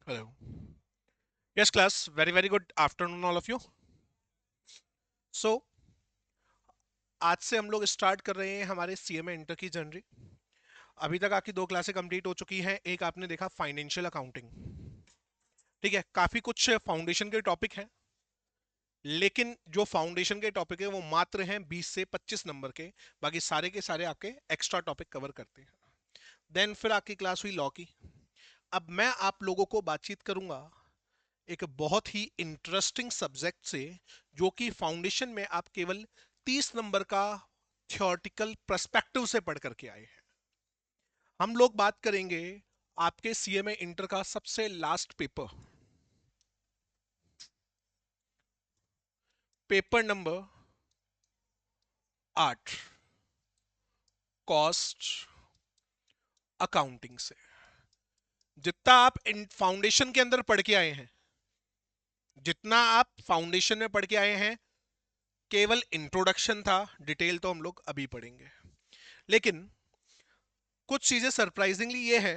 Hello. Yes, class. Very, very good afternoon, all of you. So, आज से हम लोग स्टार्ट कर रहे हैं हमारे सीएमए इंटर की जर्नी। अभी तक आपकी दो क्लासें कंप्लीट हो चुकी हैं। एक आपने देखा फाइनेंशियल अकाउंटिंग। ठीक है, काफी कुछ फाउंडेशन के टॉपिक हैं, लेकिन जो फाउंडेशन के टॉपिक है वो मात्र हैं 20 से 25 नंबर के। बाकी सारे के सारे आपके एक्स्ट्रा टॉपिक कवर करते हैं। देन फिर आपकी क्लास हुई लॉ की। अब मैं आप लोगों को बातचीत करूंगा एक बहुत ही इंटरेस्टिंग सब्जेक्ट से, जो कि फाउंडेशन में आप केवल 30 नंबर का थियोरेटिकल पर्सपेक्टिव से पढ़ करके आए हैं। हम लोग बात करेंगे आपके सीएमए इंटर का सबसे last paper, paper number 8, cost accounting से। जितना आप फाउंडेशन के अंदर पढ़ के आए हैं, जितना आप फाउंडेशन में पढ़ के आए हैं, केवल इंट्रोडक्शन था। डिटेल तो हम लोग अभी पढ़ेंगे, लेकिन कुछ चीजें सरप्राइजिंगली ये है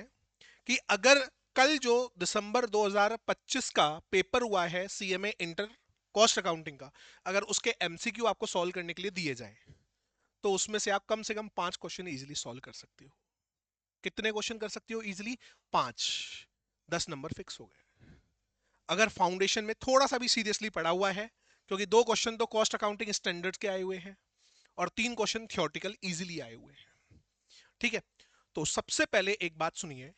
कि अगर कल जो दिसंबर 2025 का पेपर हुआ है सीएमए इंटर कॉस्ट अकाउंटिंग का, अगर उसके एमसीक्यू आपको सॉल्व करने के लिए दिए जाए, तो उसमें से कम 5 क्वेश्चन इजीली सॉल्व कर सकते हो। कितने क्वेश्चन कर सकते हो इजीली? 5। 10 नंबर फिक्स हो गए। अगर फाउंडेशन में थोड़ा सा भी सीरियसली पढ़ा हुआ है, क्योंकि 2 क्वेश्चन तो कॉस्ट अकाउंटिंग स्टैंडर्ड्स के आए हुए हैं और 3 क्वेश्चन थियोरेटिकल इजीली आए हुए हैं। ठीक है, तो सबसे पहले एक बात सुनिए।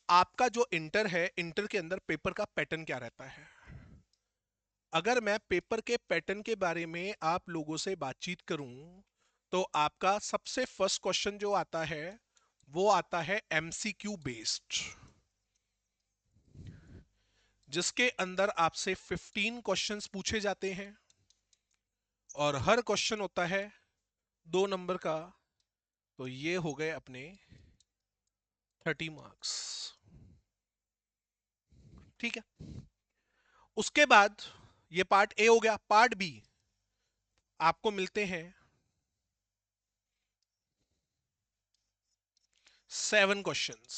आपका जो इंटर है, इंटर के अंदर पेपर का पैटर्न क्या रहता है? अगर मैं पेपर के पैटर्न के बारे में आप लोगों से बातचीत करूं, तो आपका सबसे फर्स्ट क्वेश्चन जो आता है वो आता है एमसीक्यू बेस्ड, जिसके अंदर आपसे 15 क्वेश्चंस पूछे जाते हैं और हर क्वेश्चन होता है 2 नंबर का। तो ये हो गए अपने 30 मार्क्स। ठीक है, उसके बाद ये पार्ट ए हो गया। पार्ट बी आपको मिलते हैं 7 क्वेश्चंस,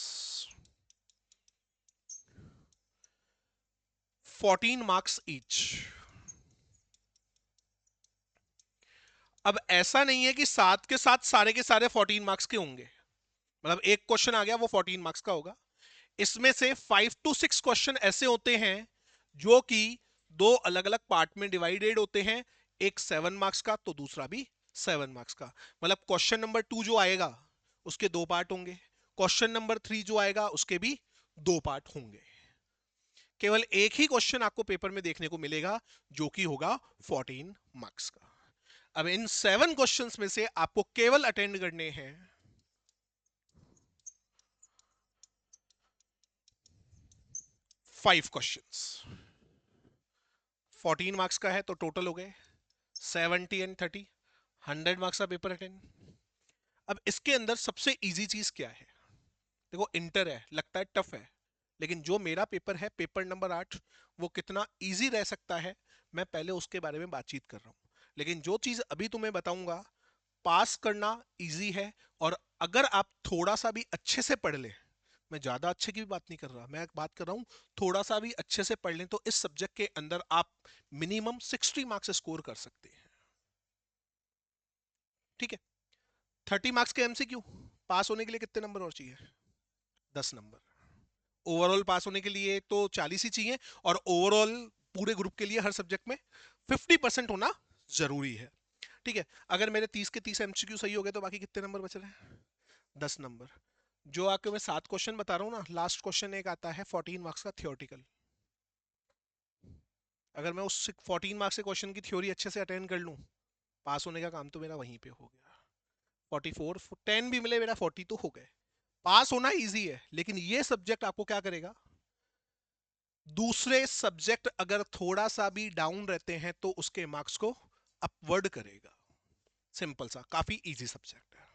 14 मार्क्स ईच। अब ऐसा नहीं है कि साथ के साथ सारे के सारे 14 मार्क्स के होंगे। मतलब एक क्वेश्चन आ गया वो 14 मार्क्स का होगा। इसमें से 5 to 6 क्वेश्चन ऐसे होते हैं जो कि दो अलग अलग पार्ट में डिवाइडेड होते हैं। एक 7 मार्क्स का तो दूसरा भी 7 मार्क्स का। मतलब क्वेश्चन नंबर 2 जो आएगा उसके 2 पार्ट होंगे, क्वेश्चन नंबर 3 जो आएगा उसके भी 2 पार्ट होंगे। केवल एक ही क्वेश्चन आपको पेपर में देखने को मिलेगा जो कि होगा 14 मार्क्स का। अब इन 7 क्वेश्चंस में से आपको केवल अटेंड करने हैं 5 क्वेश्चंस। 14 मार्क्स का है तो टोटल हो गए 70 एंड 30, 100 मार्क्स का पेपर अटेंड। अब इसके अंदर सबसे इजी चीज क्या है? देखो, इंटर है, लगता है टफ है, लेकिन जो मेरा पेपर है पेपर नंबर 8, वो कितना इजी रह सकता है मैं पहले उसके बारे में बातचीत कर रहा हूं। लेकिन जो चीज अभी तुम्हें बताऊंगा, पास करना इजी है। और अगर आप थोड़ा सा भी अच्छे से पढ़ ले, मैं ज्यादा अच्छे की भी बात नहीं कर रहा, मैं बात कर रहा हूं थोड़ा सा भी अच्छे से पढ़ लें, तो इस सब्जेक्ट के अंदर आप मिनिमम 60 मार्क्स स्कोर कर सकते हैं। ठीक है, 30 मार्क्स के एमसीक्यू। पास होने के लिए कितने नंबर और चाहिए? 10 नंबर। ओवरऑल पास होने के लिए तो 40 ही चाहिए, और ओवरऑल पूरे ग्रुप के लिए हर सब्जेक्ट में 50% होना जरूरी है। ठीक है, अगर मेरे 30 के 30 एमसीक्यू सही हो गए तो बाकी कितने नंबर बच रहे हैं? 10 नंबर। जो आपके मैं 7 क्वेश्चन बता रहा हूँ ना, लास्ट क्वेश्चन एक आता है 14 मार्क्स का थियोरटिकल। अगर मैं उस 14 मार्क्स के क्वेश्चन की थ्योरी अच्छे से अटेंड कर लूँ, पास होने का काम तो मेरा वहीं पे हो गया। 44 10 भी मिले मेरा 40 तो हो गए। पास होना इजी है, लेकिन ये सब्जेक्ट आपको क्या करेगा? दूसरे सब्जेक्ट अगर थोड़ा सा भी डाउन रहते हैं तो उसके मार्क्स को अपवर्ड करेगा। सिंपल सा, काफी इजी सब्जेक्ट है।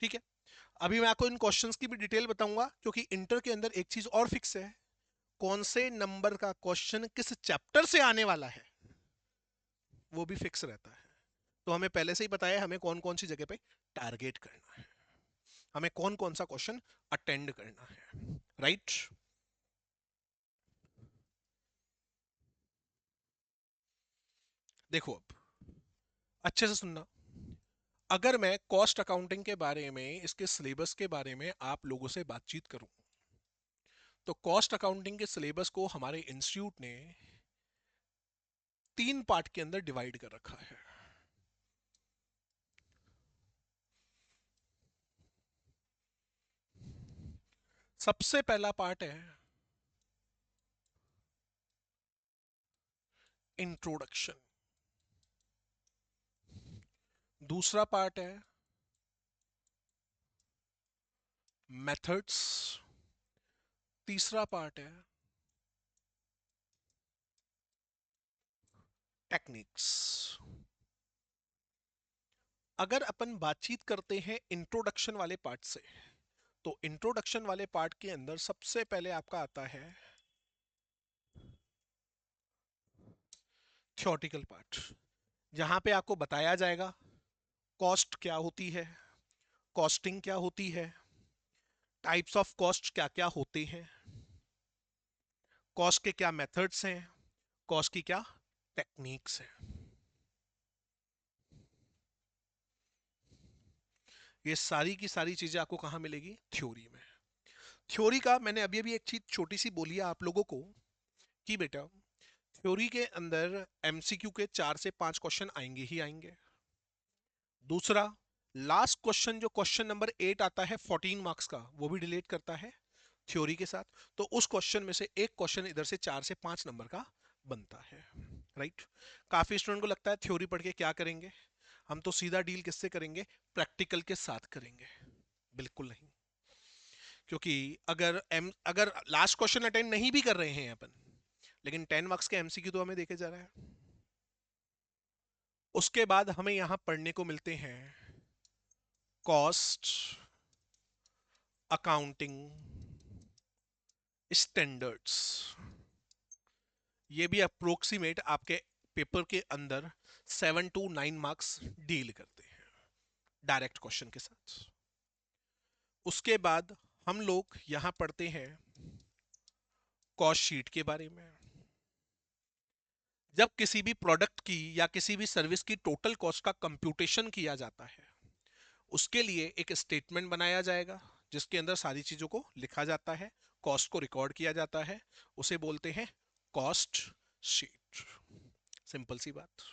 ठीक है, अभी मैं आपको इन क्वेश्चंस की भी डिटेल बताऊंगा, क्योंकि इंटर के अंदर एक चीज और फिक्स है, कौन से नंबर का क्वेश्चन किस चैप्टर से आने वाला है वो भी फिक्स रहता है। तो हमें पहले से ही पता है हमें कौन कौन सी जगह पे टारगेट करना है, हमें कौन कौन सा क्वेश्चन अटेंड करना है। राइट? देखो अब अच्छे से सुनना। अगर मैं कॉस्ट अकाउंटिंग के बारे में, इसके सिलेबस के बारे में आप लोगों से बातचीत करूं, तो कॉस्ट अकाउंटिंग के सिलेबस को हमारे इंस्टीट्यूट ने 3 पार्ट के अंदर डिवाइड कर रखा है। सबसे पहला पार्ट है इंट्रोडक्शन, दूसरा पार्ट है मेथड्स, तीसरा पार्ट है टेक्निक्स। अगर अपन बातचीत करते हैं इंट्रोडक्शन वाले पार्ट से, तो इंट्रोडक्शन वाले पार्ट के अंदर सबसे पहले आपका आता है थ्योरेटिकल पार्ट, जहां पे आपको बताया जाएगा कॉस्ट क्या होती है, कॉस्टिंग क्या होती है, टाइप्स ऑफ कॉस्ट क्या क्या होते हैं, कॉस्ट के क्या मेथड्स हैं, कॉस्ट की क्या टेक्निक्स हैं। ये सारी की सारी चीजें आपको कहां मिलेगी? थ्योरी में। थ्योरी का मैंने अभी अभी एक चीज छोटी सी बोली है आप लोगों को कि बेटा थ्योरी के अंदर एमसीक्यू के 4 से 5 क्वेश्चन आएंगे ही आएंगे। दूसरा, लास्ट क्वेश्चन जो क्वेश्चन नंबर 8 आता है 14 मार्क्स का, वो भी रिलेट करता है थ्योरी के साथ। तो उस क्वेश्चन में से एक क्वेश्चन इधर से 4 से 5 नंबर का बनता है। राइट। काफी स्टूडेंट को लगता है थ्योरी पढ़ के क्या करेंगे, हम तो सीधा डील किससे करेंगे? प्रैक्टिकल के साथ करेंगे। बिल्कुल नहीं। क्योंकि अगर लास्ट क्वेश्चन अटेंड नहीं भी कर रहे हैं अपन, लेकिन 10 मार्क्स के एमसीक्यू तो हमें देखे जा रहा है। उसके बाद हमें यहां पढ़ने को मिलते हैं कॉस्ट अकाउंटिंग स्टैंडर्ड्स। ये भी अप्रोक्सीमेट आपके पेपर के अंदर 7 to 9 मार्क्स डील करते हैं डायरेक्ट क्वेश्चन के साथ। उसके बाद हम लोग यहां पढ़ते हैं कॉस्ट शीट के बारे में। जब किसी भी प्रोडक्ट की या किसी भी सर्विस की टोटल कॉस्ट का कंप्यूटेशन किया जाता है, उसके लिए एक स्टेटमेंट बनाया जाएगा जिसके अंदर सारी चीजों को लिखा जाता है, कॉस्ट को रिकॉर्ड किया जाता है। उसे बोलते हैं कॉस्ट शीट। सिंपल सी बात।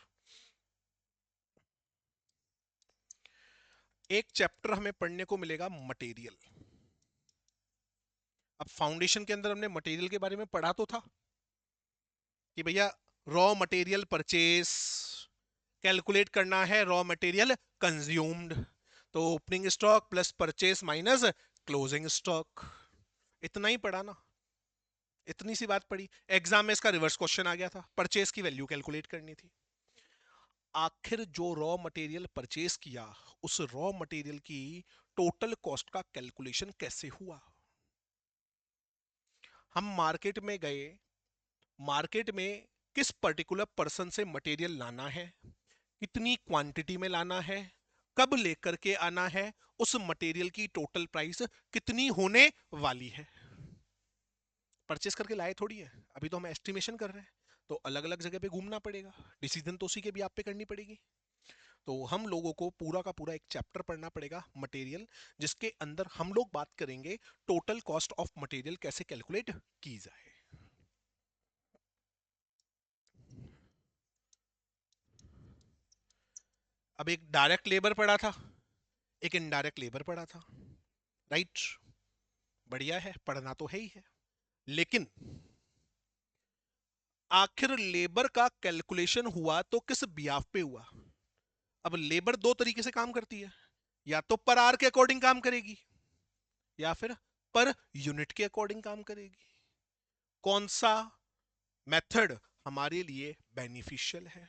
एक चैप्टर हमें पढ़ने को मिलेगा मटेरियल। अब फाउंडेशन के अंदर हमने मटेरियल के बारे में पढ़ा तो था कि भैया रॉ मटेरियल परचेस कैलकुलेट करना है, रॉ मटेरियल कंज्यूम्ड, तो opening stock plus purchase minus closing stock. इतना ही पढ़ा ना, इतनी सी बात पड़ी। एग्जाम में इसका रिवर्स क्वेश्चन आ गया था, परचेस की वैल्यू कैलकुलेट करनी थी। आखिर जो रॉ मटेरियल परचेस किया, उस रॉ मटेरियल की टोटल कॉस्ट का कैलकुलेशन कैसे हुआ? हम मार्केट में गए, मार्केट में किस पर्टिकुलर पर्सन से मटेरियल लाना है, कितनी क्वांटिटी में लाना है, कब लेकर के आना है, उस मटेरियल की टोटल प्राइस कितनी होने वाली है। परचेस करके लाए थोड़ी है, अभी तो हम एस्टिमेशन कर रहे हैं, तो अलग अलग जगह पे घूमना पड़ेगा, डिसीजन तो उसी के भी आप पे करनी पड़ेगी। तो हम लोगों को पूरा का पूरा एक चैप्टर पढ़ना पड़ेगा मटेरियल, जिसके अंदर हम लोग बात करेंगे टोटल कॉस्ट ऑफ मटेरियल कैसे कैलकुलेट की जाए। अब एक डायरेक्ट लेबर पड़ा था, एक इनडायरेक्ट लेबर पड़ा था। राइट। बढ़िया है, पढ़ना तो है ही है, लेकिन आखिर लेबर का कैलकुलेशन हुआ तो किस बियाफ पे हुआ? अब लेबर दो तरीके से काम करती है, या तो पर आवर के अकॉर्डिंग काम करेगी, या फिर पर यूनिट के अकॉर्डिंग काम करेगी। कौन सा मेथड हमारे लिए बेनिफिशियल है?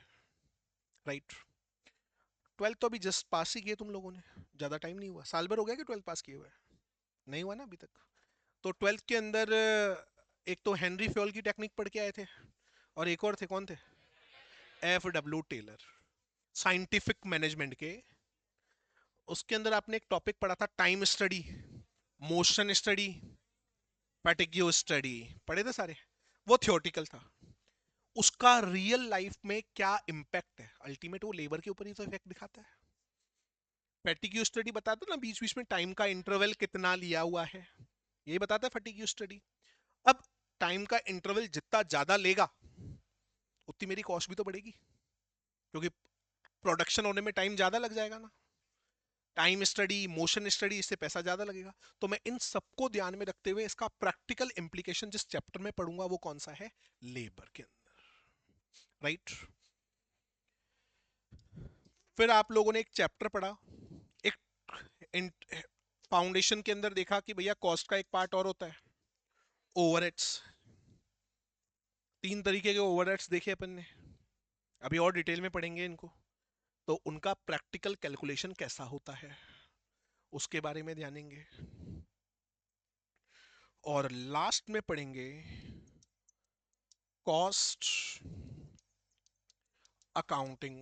राइट। ट्वेल्थ तो अभी जस्ट पास ही किए तुम लोगों ने, ज्यादा टाइम नहीं हुआ, साल भर हो गया कि ट्वेल्थ पास किए हुए? नहीं हुआ ना अभी तक। तो ट्वेल्थ के अंदर एक तो हेनरी फ्योल की टेक्निक पढ़ के आए थे, और एक और थे, कौन थे? F.W. टेलर, साइंटिफिक मैनेजमेंट के। उसके अंदर आपने एक टॉपिक पढ़ा था time study, motion study, fatigue study, पढ़े थे सारे। वो थियोरटिकल था। उसका रियल लाइफ में क्या इम्पैक्ट है, अल्टीमेट वो लेबर के ऊपर ही तो इफेक्ट दिखाता है। फैटिग्यू स्टडी बताता है ना बीच बीच में टाइम का इंटरवल कितना लिया हुआ है, यही बताता है फैटिग्यू स्टडी। अब टाइम का इंटरवल जितना ज्यादा लेगा उतनी मेरी कॉस्ट भी तो बढ़ेगी, क्योंकि प्रोडक्शन होने में टाइम ज्यादा लग जाएगा ना। टाइम स्टडी, मोशन स्टडी, इससे पैसा ज्यादा लगेगा। तो मैं इन सबको ध्यान में रखते हुए इसका प्रैक्टिकल इंप्लीकेशन जिस चैप्टर में पढ़ूंगा वो कौन सा है, लेबर के अंदर, राइट। फिर आप लोगों ने एक चैप्टर पढ़ा, एक फाउंडेशन के अंदर देखा कि भैया कॉस्ट का एक पार्ट और होता है, ओवरहेड्स। तीन तरीके के ओवरहेड्स देखे अपन ने, अभी और डिटेल में पढ़ेंगे इनको। तो उनका प्रैक्टिकल कैलकुलेशन कैसा होता है उसके बारे में जानेंगे। और लास्ट में पढ़ेंगे cost accounting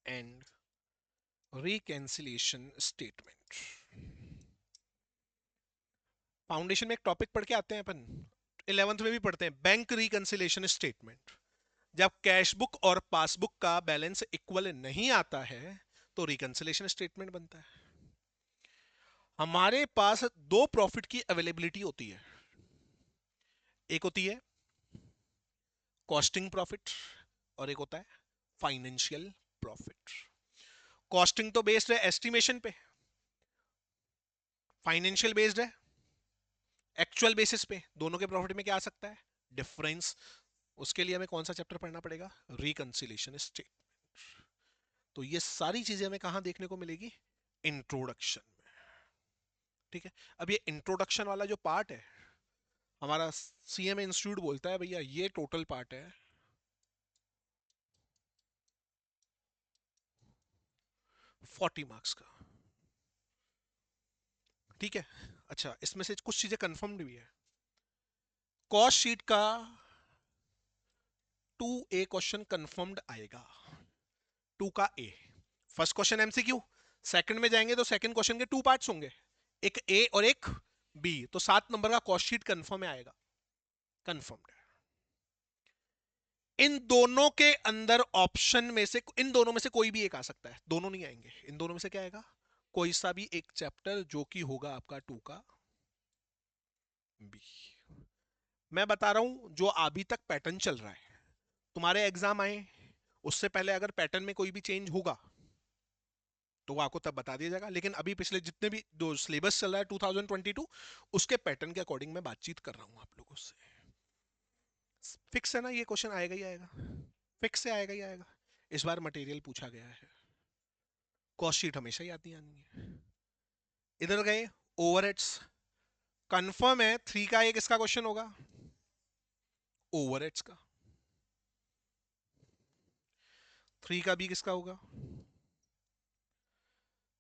and reconciliation statement. Foundation में एक टॉपिक पढ़ के आते हैं अपन, 11th में भी पढ़ते हैं, बैंक रिकैंसिलेशन स्टेटमेंट। जब कैश बुक और पासबुक का बैलेंस इक्वल नहीं आता है तो रिकैंसिलेशन स्टेटमेंट बनता है। हमारे पास दो प्रॉफिट की अवेलेबिलिटी होती है, एक होती है कॉस्टिंग प्रॉफिट और एक होता है फाइनेंशियल प्रॉफिट। कॉस्टिंग तो बेस्ड है एस्टिमेशन पे, फाइनेंशियल बेस्ड है एक्चुअल बेसिस पे। दोनों के प्रॉफिट में क्या आ सकता है, डिफरेंस। उसके लिए हमें कौन सा चैप्टर पढ़ना पड़ेगा, रिकंसिलेशन स्टेटमेंट। तो ये सारी चीजें हमें कहां देखने को मिलेगी, इंट्रोडक्शन में। ठीक है, अब ये इंट्रोडक्शन वाला जो पार्ट है हमारा, सीएम इंस्टीट्यूट बोलता है भैया ये टोटल पार्ट है 40 मार्क्स का। ठीक है, अच्छा इसमें से कुछ चीजें कंफर्म्ड भी है। कॉस्ट शीट का 2A क्वेश्चन कंफर्म्ड आएगा, 2 का ए। फर्स्ट क्वेश्चन एमसीक्यू, सेकंड में जाएंगे तो सेकंड क्वेश्चन के 2 पार्ट्स होंगे, एक ए और एक बी। तो 7 नंबर का कॉस्ट शीट कंफर्म में आएगा, कंफर्म्ड है। इन दोनों के अंदर ऑप्शन में से, इन दोनों में से कोई भी एक आ सकता है, दोनों नहीं आएंगे। इन दोनों में से क्या आएगा, कोई सा भी एक चैप्टर जो कि होगा आपका 2 का बी। मैं बता रहा हूं जो अभी तक पैटर्न चल रहा है, तुम्हारे एग्जाम आए उससे पहले अगर पैटर्न में कोई भी चेंज होगा तो वो आपको तब बता दिया जाएगा। लेकिन अभी पिछले जितने भी जो सिलेबस चल रहा है 2022 उसके पैटर्न के अकॉर्डिंग मैं बातचीत कर रहा हूं आप लोगों से। फिक्स है ना, ये क्वेश्चन आएगा ही आएगा, फिक्स से आएगा ही आएगा। इस बार मटेरियल पूछा गया है, कॉस्ट शीट हमेशा ही आती आनी है। इधर गए ओवरहेड्स, कंफर्म है 3 का एक इसका क्वेश्चन होगा, ओवरहेड्स का। 3 का भी किसका होगा,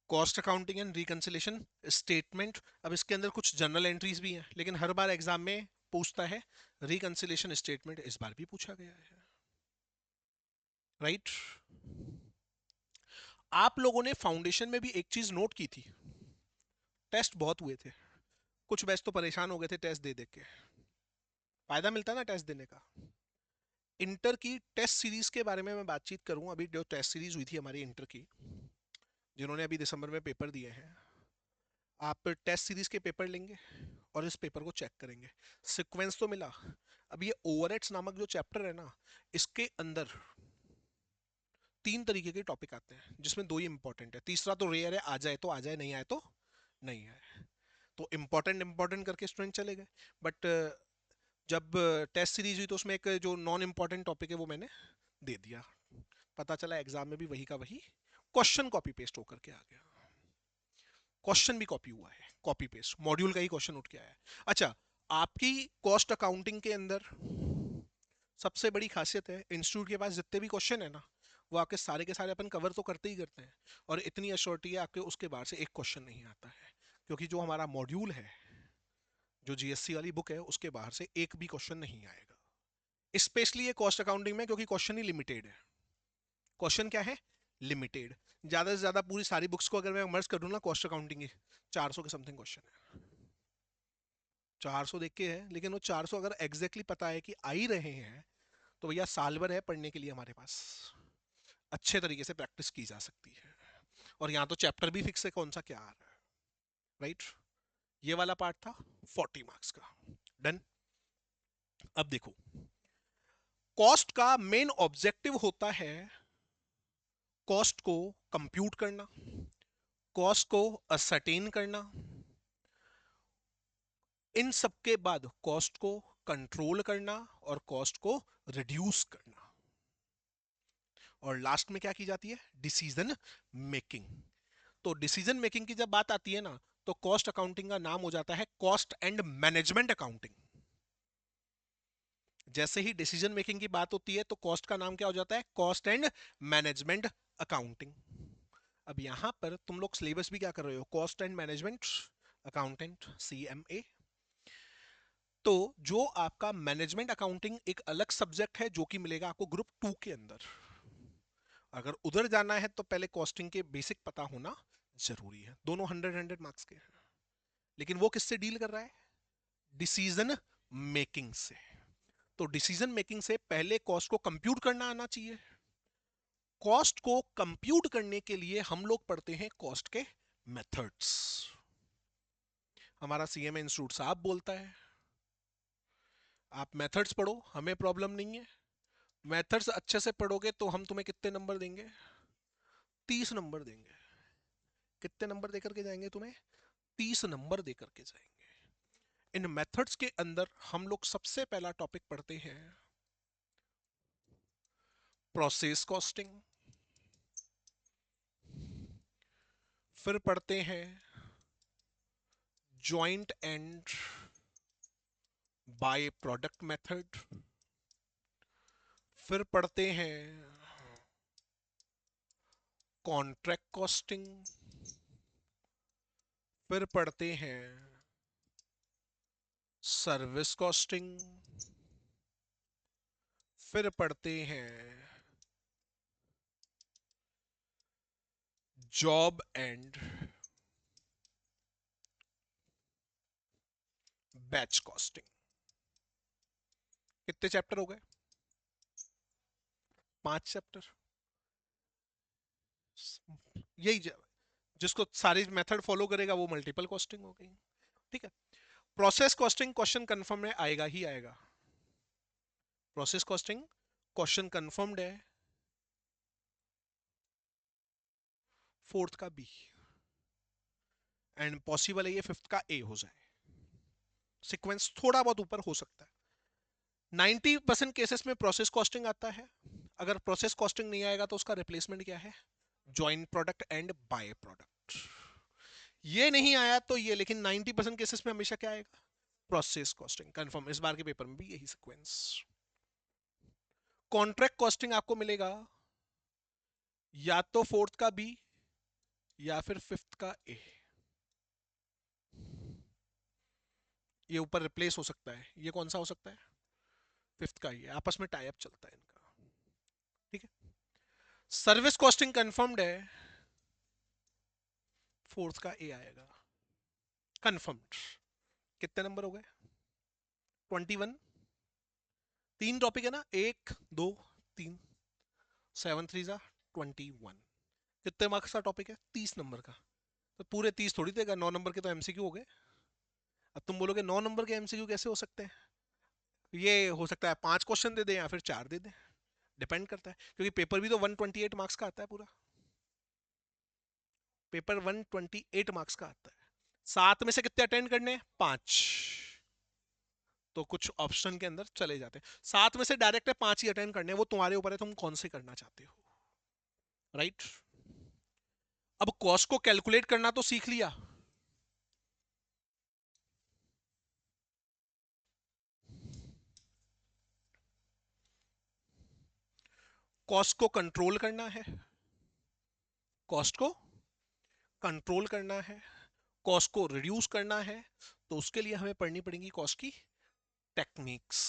cost accounting and reconciliation statement. अब इसके अंदर कुछ जनरल एंट्रीज भी हैं, लेकिन हर बार एग्जाम में पूछता है रिकंसिलेशन स्टेटमेंट, इस बार भी पूछा गया है, राइट। आप लोगों ने फाउंडेशन में भी एक चीज नोट की थी, टेस्ट बहुत हुए थे, कुछ बैच तो परेशान हो गए थे टेस्ट दे दे के। फायदा मिलता है ना टेस्ट देने का। इंटर की टेस्ट सीरीज के बारे में मैं बातचीत करूं। अभी जो टेस्ट सीरीज हुई थी हमारी इंटर की, जिन्होंने अभी दिसंबर में पेपर दिए हैं, आप टेस्ट सीरीज के पेपर लेंगे और इस पेपर को चेक करेंगे, सीक्वेंस तो मिला। अब ये ओवरहेड्स नामक जो चैप्टर है ना, इसके अंदर 3 तरीके के टॉपिक आते हैं जिसमें 2 ही इंपॉर्टेंट है, तीसरा तो रेयर है, आ जाए तो आ जाए, नहीं आए तो नहीं आए। तो इंपॉर्टेंट इंपॉर्टेंट करके स्टूडेंट चले गए। बट जब टेस्ट सीरीज हुई तो उसमें एक जो नॉन इंपॉर्टेंट टॉपिक है वो मैंने दे दिया, पता चला एग्जाम में भी वही का वही क्वेश्चन कॉपी पेस्ट होकर के आ गया। क्वेश्चन भी कॉपी हुआ है, कॉपी पेस्ट मॉड्यूल का ही क्वेश्चन उठ के आया है। अच्छा, आपकी कॉस्ट अकाउंटिंग के अंदर सबसे बड़ी खासियत है, इंस्टीट्यूट के पास जितने भी क्वेश्चन है ना वो आपके सारे के सारे अपन कवर तो करते ही करते हैं, और इतनी अश्योरिटी है आपके उसके बाहर से एक क्वेश्चन नहीं आता है, क्योंकि जो हमारा मॉड्यूल है, जो जीएससी वाली बुक है, उसके बाहर से एक भी क्वेश्चन नहीं आएगा। स्पेशली ये कॉस्ट अकाउंटिंग में, क्योंकि क्वेश्चन ही लिमिटेड है। क्वेश्चन क्या है, लिमिटेड। ज्यादा से ज्यादा पूरी सारी बुक्स को अगर मैं मर्ज कर दूं ना कॉस्ट अकाउंटिंग की, 400 के समथिंग क्वेश्चन है। 400 देख के है, लेकिन वो 400 अगर एग्जैक्टली पता है कि आ ही रहे हैं तो भैया साल भर है पढ़ने के लिए हमारे पास, अच्छे तरीके से प्रैक्टिस की जा सकती है। और यहाँ तो चैप्टर भी फिक्स है कौन सा क्या आ रहा है, राइट। ये वाला पार्ट था 40 मार्क्स का, डन। अब देखो, कॉस्ट का मेन ऑब्जेक्टिव होता है कॉस्ट को कंप्यूट करना, कॉस्ट को असर्टेन करना, इन सब के बाद कॉस्ट को कंट्रोल करना और कॉस्ट को रिड्यूस करना, और लास्ट में क्या की जाती है, डिसीजन मेकिंग। तो डिसीजन मेकिंग की जब बात आती है ना, तो कॉस्ट अकाउंटिंग का नाम हो जाता है कॉस्ट एंड मैनेजमेंट अकाउंटिंग। जैसे ही डिसीजन मेकिंग की बात होती है तो कॉस्ट का नाम क्या हो जाता है, कॉस्ट एंड मैनेजमेंट अकाउंटिंग। अब यहां पर तुम लोग सिलेबस भी क्या कर रहे हो, cost and management accountant, CMA। तो जो आपका मैनेजमेंट अकाउंटिंग एक अलग सब्जेक्ट है जो कि मिलेगा आपको ग्रुप 2 के अंदर। अगर उधर जाना है तो पहले कॉस्टिंग के बेसिक पता होना जरूरी है। दोनों 100 मार्क्स के हैं, लेकिन वो किससे डील कर रहा है, डिसीजन मेकिंग से। तो डिसीजन मेकिंग से पहले कॉस्ट को कंप्यूट करना आना चाहिए। कॉस्ट को कंप्यूट करने के लिए हम लोग पढ़ते हैं कॉस्ट के मेथड्स। हमारा CMA इंस्टीट्यूट साहब बोलता है आप मेथड्स पढ़ो, हमें प्रॉब्लम नहीं है। मेथड्स अच्छे से पढ़ोगे तो हम तुम्हें कितने नंबर देंगे, 30 नंबर देंगे। कितने नंबर देकर के जाएंगे तुम्हें, 30 नंबर देकर के जाएंगे। इन मेथड्स के अंदर हम लोग सबसे पहला टॉपिक पढ़ते हैं प्रोसेस कॉस्टिंग, फिर पढ़ते हैं joint and by product method, फिर पढ़ते हैं कॉन्ट्रैक्ट कॉस्टिंग, फिर पढ़ते हैं सर्विस कॉस्टिंग, फिर पढ़ते हैं जॉब एंड बैच कॉस्टिंग। कितने चैप्टर हो गए, 5 चैप्टर। यही जिसको सारी मेथड फॉलो करेगा वो मल्टीपल कॉस्टिंग हो गई, ठीक है। प्रोसेस कॉस्टिंग क्वेश्चन कंफर्म में आएगा ही आएगा, प्रोसेस कॉस्टिंग क्वेश्चन कंफर्म्ड है, फोर्थ का बी, एंड पॉसिबल है ये फिफ्थ का ए हो जाए। सीक्वेंस थोड़ा बहुत ऊपर हो सकता है। 90% केसेस में प्रोसेस कॉस्टिंग आता है। अगर प्रोसेस कॉस्टिंग नहीं आएगा तो उसका रिप्लेसमेंट क्या है, joint product and by product. ये नहीं आया तो ये, लेकिन 90% केसेस में हमेशा क्या आएगा, प्रोसेस कॉस्टिंग कंफर्म। इस बार के पेपर में भी यही सीक्वेंस। कॉन्ट्रैक्ट कॉस्टिंग आपको मिलेगा या तो फोर्थ का बी या फिर फिफ्थ का ए। ये ऊपर रिप्लेस हो सकता है, ये कौन सा हो सकता है, फिफ्थ का ही है, आपस में टाई अप चलता है इनका, ठीक है। सर्विस कॉस्टिंग कंफर्म्ड है, फोर्थ का ए आएगा, कंफर्म्ड। कितने नंबर हो गए, 21। तीन टॉपिक है ना, 1 2 3, 7 3 21। कितने मार्क्स का टॉपिक है, 30 नंबर का। तो पूरे 30 थोड़ी देगा, 9 नंबर के तो MCQ हो गए। अब तुम बोलोगे 9 नंबर के MCQ कैसे हो सकते हैं, ये हो सकता है 5 क्वेश्चन दे दे या फिर 4 दे दे, डिपेंड करता है, क्योंकि पेपर भी तो 128 मार्क्स का आता है पूरा। पेपर 128 मार्क्स का आता है, 7 में से कितने अटेंड करने हैं, 5। तो कुछ ऑप्शन के अंदर चले जाते हैं, 7 में से डायरेक्ट है 5 ही अटेंड करने हैं, वो तुम्हारे ऊपर है तुम कौन से करना चाहते हो, राइट। अब कॉस्ट को कैलकुलेट करना तो सीख लिया, कॉस्ट को कंट्रोल करना है, कॉस्ट को कंट्रोल करना है, कॉस्ट को रिड्यूस करना है, तो उसके लिए हमें पढ़नी पड़ेगी कॉस्ट की टेक्निक्स।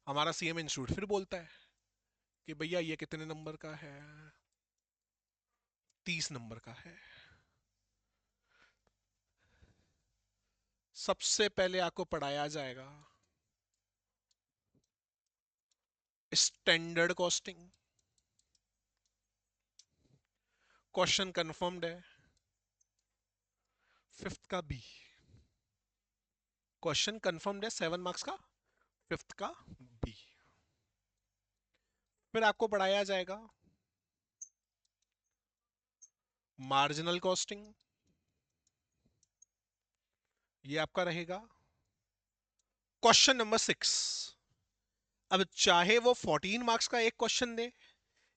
हमारा CMA इंस्टीट्यूट फिर बोलता है कि भैया ये कितने नंबर का है, 30 नंबर का है। सबसे पहले आपको पढ़ाया जाएगा स्टैंडर्ड कॉस्टिंग। क्वेश्चन कंफर्म्ड है, फिफ्थ का बी। क्वेश्चन कंफर्म्ड है 7 मार्क्स का, फिफ्थ का बी। फिर आपको पढ़ाया जाएगा मार्जिनल कॉस्टिंग, ये आपका रहेगा क्वेश्चन नंबर 6। अब चाहे वो 14 मार्क्स का एक क्वेश्चन दे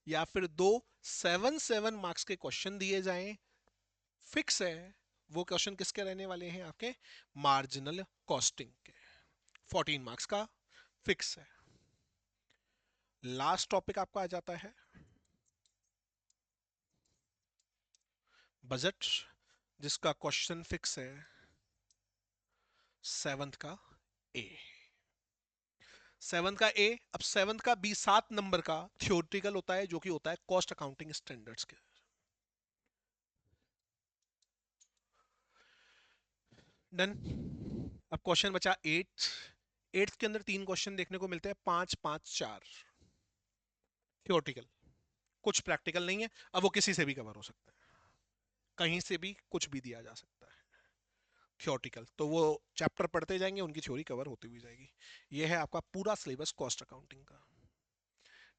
या फिर दो 7 मार्क्स के क्वेश्चन दिए जाएं, फिक्स है वो क्वेश्चन किसके रहने वाले हैं, आपके मार्जिनल कॉस्टिंग के। 14 मार्क्स का फिक्स है। लास्ट टॉपिक आपका आ जाता है बजट, जिसका क्वेश्चन फिक्स है 7th का ए। 7th का ए। अब 7th का बी 7 नंबर का थ्योरेटिकल होता है, जो कि होता है कॉस्ट अकाउंटिंग स्टैंडर्ड्स के। डन। अब क्वेश्चन बचा 8। 8th के अंदर 3 क्वेश्चन देखने को मिलते हैं, 5 5 4 थ्योरेटिकल, कुछ प्रैक्टिकल नहीं है। अब वो किसी से भी कवर हो सकता है, कहीं से भी कुछ भी दिया जा सकता है थ्योरेटिकल। तो वो चैप्टर पढ़ते जाएंगे, उनकी थ्योरी कवर होती हुई जाएगी। ये है आपका पूरा सिलेबस कॉस्ट अकाउंटिंग का।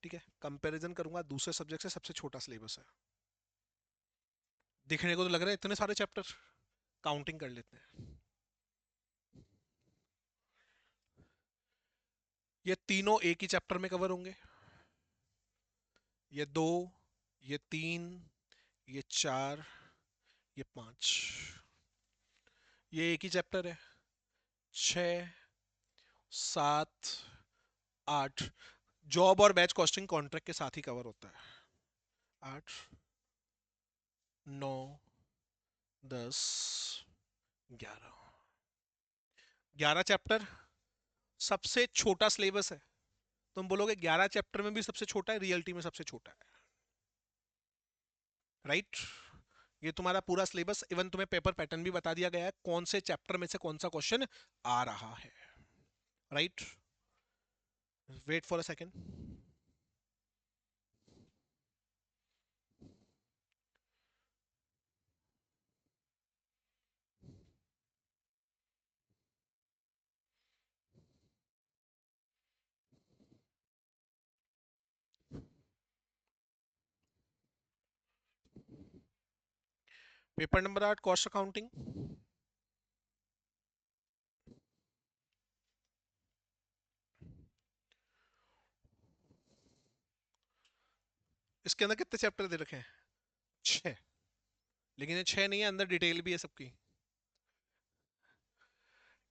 ठीक है, कंपैरिजन करूंगा दूसरे सब्जेक्ट से, सबसे छोटा सिलेबस है। दिखने को तो लग रहा है इतने सारे चैप्टर, काउंटिंग कर लेते हैं। ये तीनों एक ही चैप्टर में कवर होंगे। ये दो, ये तीन, ये चार, ये पांच, ये एक ही चैप्टर है। 6 7 8 जॉब और बैच कॉस्टिंग कॉन्ट्रैक्ट के साथ ही कवर होता है। 8 9 10 11, 11 चैप्टर, सबसे छोटा सिलेबस है। तुम बोलोगे 11 चैप्टर में भी सबसे छोटा है, रियलिटी में सबसे छोटा है, राइट। ये तुम्हारा पूरा सिलेबस, इवन तुम्हें पेपर पैटर्न भी बता दिया गया है कौन से चैप्टर में से कौन सा क्वेश्चन आ रहा है, right. Wait for a second. Paper number 8 cost accounting. इसके अंदर कितने चैप्टर दे रखे हैं? 6। लेकिन ये 6 नहीं है, अंदर डिटेल भी है सबकी।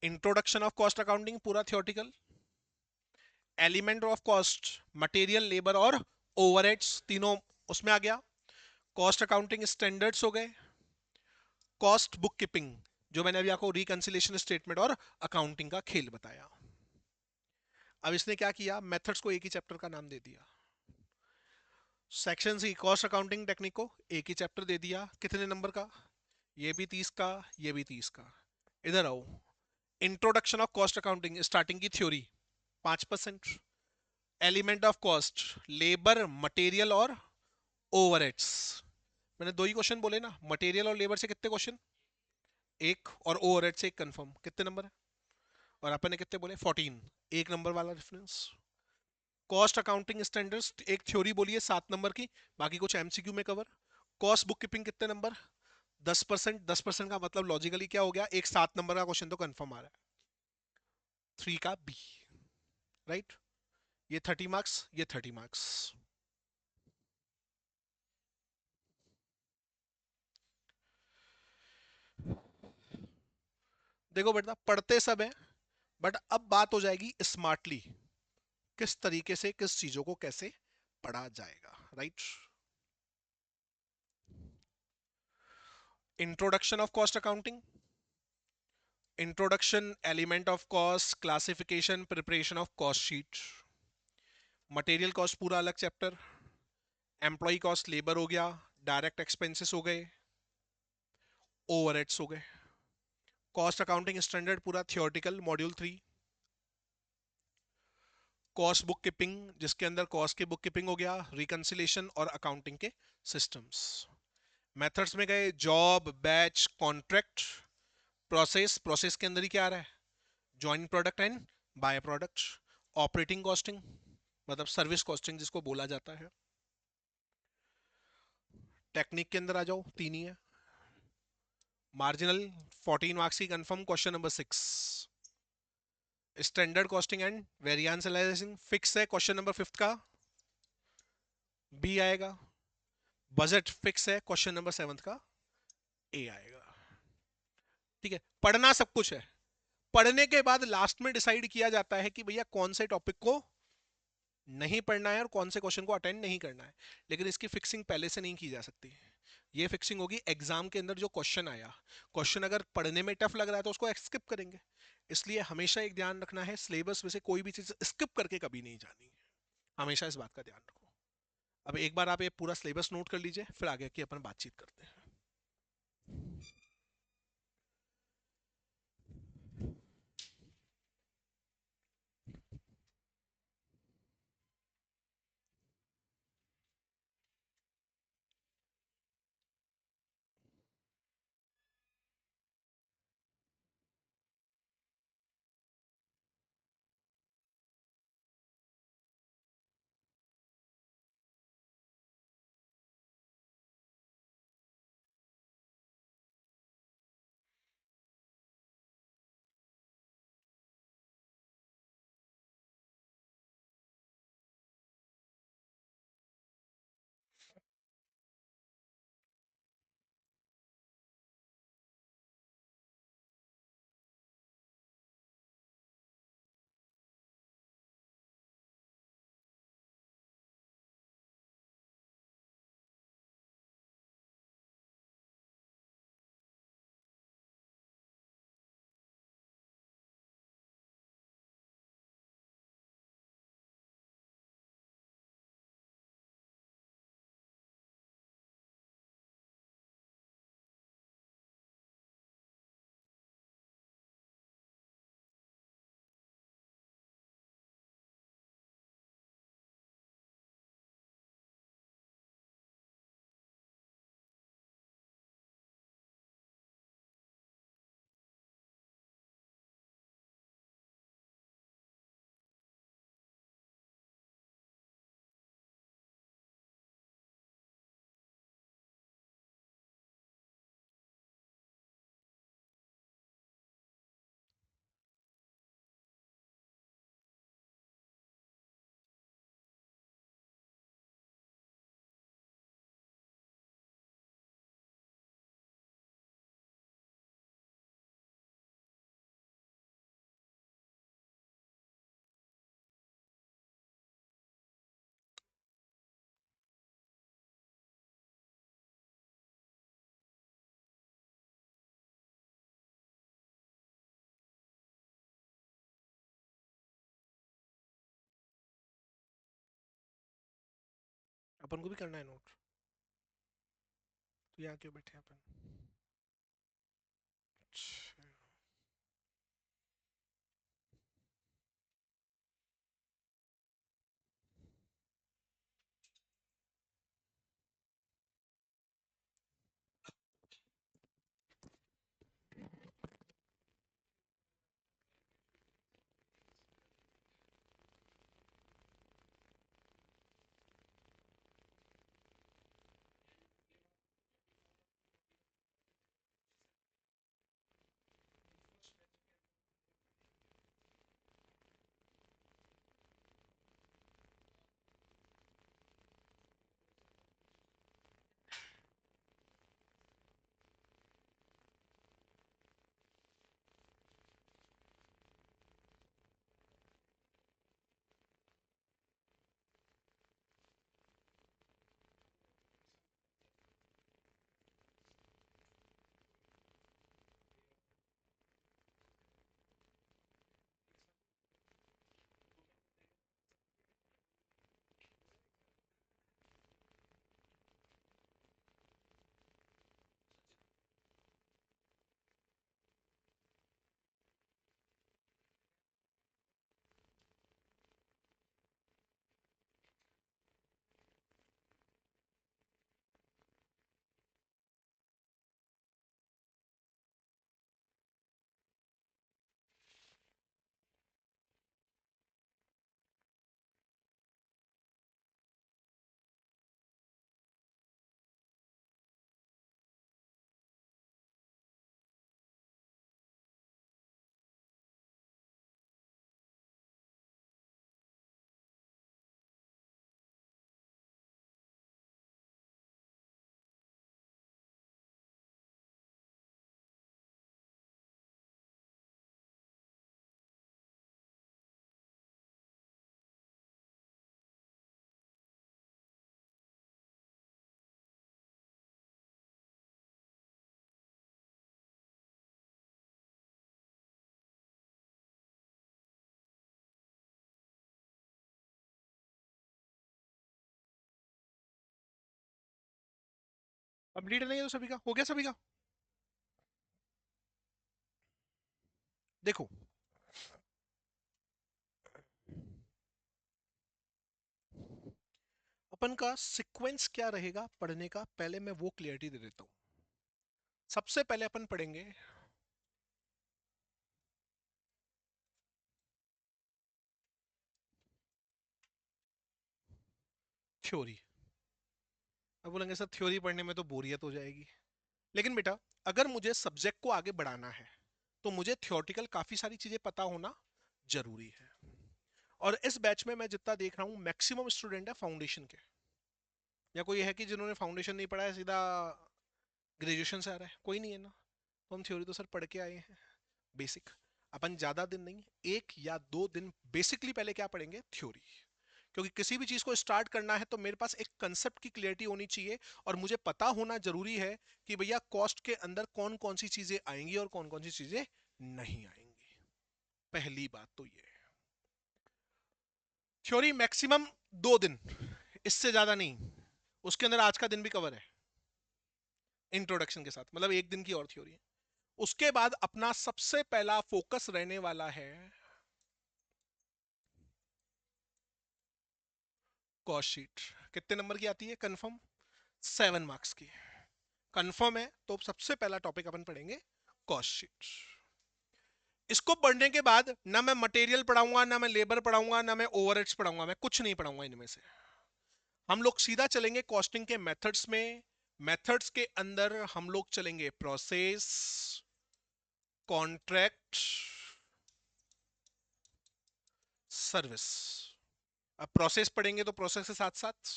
इंट्रोडक्शन ऑफ कॉस्ट अकाउंटिंग पूरा theoretical, element of cost material labour और ओवरहेड्स तीनों उसमें आ गया। कॉस्ट अकाउंटिंग स्टैंडर्ड्स हो गए। कॉस्ट बुक कीपिंग, जो मैंने अभी आपको रिकंसिलेशन स्टेटमेंट और अकाउंटिंग का खेल बताया। अब इसने क्या किया, मेथड्स को एक ही चैप्टर का नाम दे दिया। Section C cost accounting technique को एक ही चैप्टर दे दिया, कितने नंबर का, ये भी 30 का, ये भी 30 का। इधर आओ, introduction of cost accounting starting की theory 5%। Element of cost labour material और ओवरहेड्स, मैंने दो ही क्वेश्चन बोले ना, मटेरियल और लेबर से कितने क्वेश्चन, एक, और ओवरहेड से एक कंफर्म, कितने नंबर है। और अपन ने कितने बोले 14, एक नंबर वाला रेफरेंस। कॉस्ट अकाउंटिंग स्टैंडर्ड्स एक थ्योरी बोलिए 7 नंबर की, बाकी कुछ एमसीक्यू में कवर। कॉस्ट बुक कीपिंग कितने नंबर, 10%। 10% का मतलब लॉजिकली क्या हो गया, एक 7 नंबर का क्वेश्चन तो कंफर्म आ रहा है, 3 का बी, राइट। ये 30 मार्क्स, ये 30 मार्क्स। देखो बेटा, पढ़ते सब है, बट अब बात हो जाएगी स्मार्टली, किस तरीके से किस चीजों को कैसे पढ़ा जाएगा, right. Introduction of cost accounting, introduction, element of cost, classification, preparation of cost sheet. Material cost पूरा अलग चैप्टर, एम्प्लॉय कॉस्ट लेबर हो गया, डायरेक्ट एक्सपेंसेस हो गए, ओवरहेड्स हो गए। कॉस्ट अकाउंटिंग स्टैंडर्ड पूरा theoretical module 3। Cost book keeping, जिसके अंदर कॉस्ट की बुक कीपिंग हो गया, रिकंसिलेशन और अकाउंटिंग के सिस्टम्स। मेथड्स में गए job, batch, contract, process. Process के अंदर ही क्या आ रहा है, joint product and by product. Operating costing मतलब सर्विस कॉस्टिंग जिसको बोला जाता है। टेक्निक के अंदर आ जाओ, तीन ही है। मार्जिनल 14 मार्क्स की confirm question number 6। Standard costing and variance analysis fix है, क्वेश्चन नंबर 5 का बी आएगा। बजट फिक्स है, क्वेश्चन नंबर 7 का ए आएगा। ठीक है, पढ़ना सब कुछ है। पढ़ने के बाद लास्ट में डिसाइड किया जाता है कि भैया कौन से टॉपिक को नहीं पढ़ना है और कौन से क्वेश्चन को अटेंड नहीं करना है। लेकिन इसकी फिक्सिंग पहले से नहीं की जा सकती। ये फिक्सिंग होगी एग्जाम के अंदर जो क्वेश्चन आया। क्वेश्चन अगर पढ़ने में टफ लग रहा है तो उसको स्किप करेंगे। इसलिए हमेशा एक ध्यान रखना है, सिलेबस में से कोई भी चीज स्किप करके कभी नहीं जानी है। हमेशा इस बात का ध्यान रखो। अब एक बार आप ये पूरा सिलेबस नोट कर लीजिए, फिर आगे की अपन बातचीत करते हैं। अपन को भी करना है नोट, तो यहाँ क्यों बैठे हैं अपन। अच्छा। कंप्लीट नहीं है तो सभी का हो गया, सभी का। देखो, अपन का सीक्वेंस क्या रहेगा पढ़ने का, पहले मैं वो क्लियरिटी दे देता हूं। सबसे पहले अपन पढ़ेंगे थ्योरी। अब बोलेंगे सर थ्योरी पढ़ने में तो बोरियत हो जाएगी, लेकिन बेटा अगर मुझे सब्जेक्ट को आगे बढ़ाना है तो मुझे थ्योरेटिकल काफी सारी चीजें पता होना जरूरी है। और इस बैच में मैं जितना देख रहा हूं मैक्सिमम स्टूडेंट है फाउंडेशन के, या कोई है कि जिन्होंने फाउंडेशन नहीं पढ़ा है सीधा ग्रेजुएशन से आ रहा है, कोई नहीं है ना। तो हम थ्योरी तो सर पढ़ के आए हैं बेसिक। अपन ज्यादा दिन नहीं, 1 या 2 दिन बेसिकली पहले क्या पढ़ेंगे, थ्योरी। क्योंकि किसी भी चीज को स्टार्ट करना है तो मेरे पास एक कंसेप्ट की क्लियरिटी होनी चाहिए, और मुझे पता होना जरूरी है कि भैया कॉस्ट के अंदर कौन कौन सी चीजें आएंगी और कौन कौन सी चीजें नहीं आएंगी। पहली बात तो ये है। थ्योरी मैक्सिमम 2 दिन, इससे ज्यादा नहीं। उसके अंदर आज का दिन भी कवर है इंट्रोडक्शन के साथ, मतलब 1 दिन की और थ्योरी है। उसके बाद अपना सबसे पहला फोकस रहने वाला है कॉस्ट शीट। कितने नंबर की आती है कंफर्म, 7 मार्क्स की। कंफर्म है तो सबसे पहला टॉपिक अपन पढ़ेंगे कॉस्ट शीट। इसको पढ़ने के बाद ना मैं मटेरियल पढ़ाऊंगा, ना मैं लेबर पढ़ाऊंगा, ना मैं ओवरहेड्स पढ़ाऊंगा, मैं कुछ नहीं पढ़ाऊंगा इनमें से। हम लोग सीधा चलेंगे कॉस्टिंग के मेथड्स में। मेथड्स के अंदर हम लोग चलेंगे प्रोसेस, कॉन्ट्रैक्ट, सर्विस। अब प्रोसेस पढ़ेंगे तो प्रोसेस के साथ साथ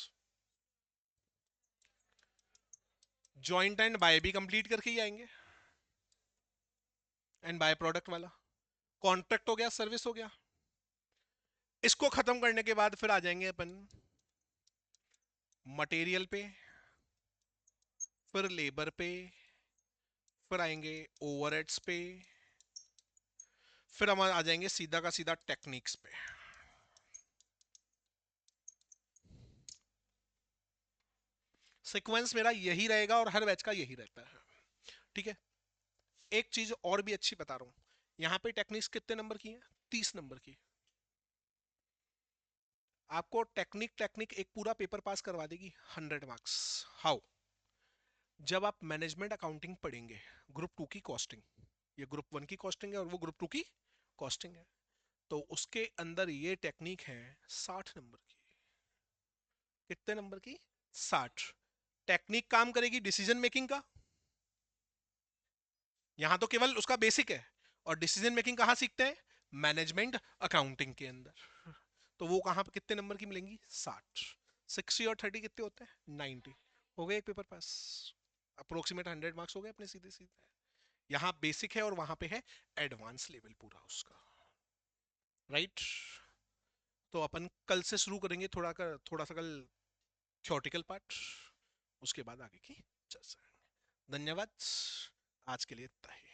जॉइंट एंड बाय भी कंप्लीट करके ही आएंगे, एंड बाय प्रोडक्ट वाला। कॉन्ट्रैक्ट हो गया, सर्विस हो गया। इसको खत्म करने के बाद फिर आ जाएंगे अपन मटेरियल पे, फिर लेबर पे, फिर आएंगे ओवरहेड्स पे, फिर हम आ जाएंगे सीधा का सीधा टेक्निक्स पे। सीक्वेंस मेरा यही रहेगा और हर बैच का यही रहता है, ठीक है। एक चीज और भी अच्छी बता रहा हूं, यहाँ पे टेक्निक्स कितने नंबर की है, 30 नंबर की। आपको टेक्निक टेक्निक एक पूरा पेपर पास करवा देगी, 100 मार्क्स। हाउ, जब आप मैनेजमेंट अकाउंटिंग पढ़ेंगे, ग्रुप 2 की कॉस्टिंग, ये ग्रुप 1 की कॉस्टिंग है और वो ग्रुप 2 की कॉस्टिंग है, तो उसके अंदर ये टेक्निक है 60 नंबर की। कितने नंबर की, 60। टेक्निक काम करेगी डिसीजन मेकिंग का, यहां तो केवल उसका बेसिक है। और डिसीजन मेकिंग कहां सीखते हैं, मैनेजमेंट अकाउंटिंग के अंदर। तो वो कहां पर कितने नंबर की मिलेंगी, 60। 60 और 30 कितने होते हैं, 90। हो गए एक पेपर पास, अप्रोक्सीमेट 100 मार्क्स हो गए अपने सीधे सीधे। यहाँ बेसिक है और वहां पे है एडवांस लेवल पूरा उसका, राइट। तो अपन कल से शुरू करेंगे थोड़ा सा कल थ्योरेटिकल पार्ट, उसके बाद आगे की चर्चा। धन्यवाद, आज के लिए इतना ही।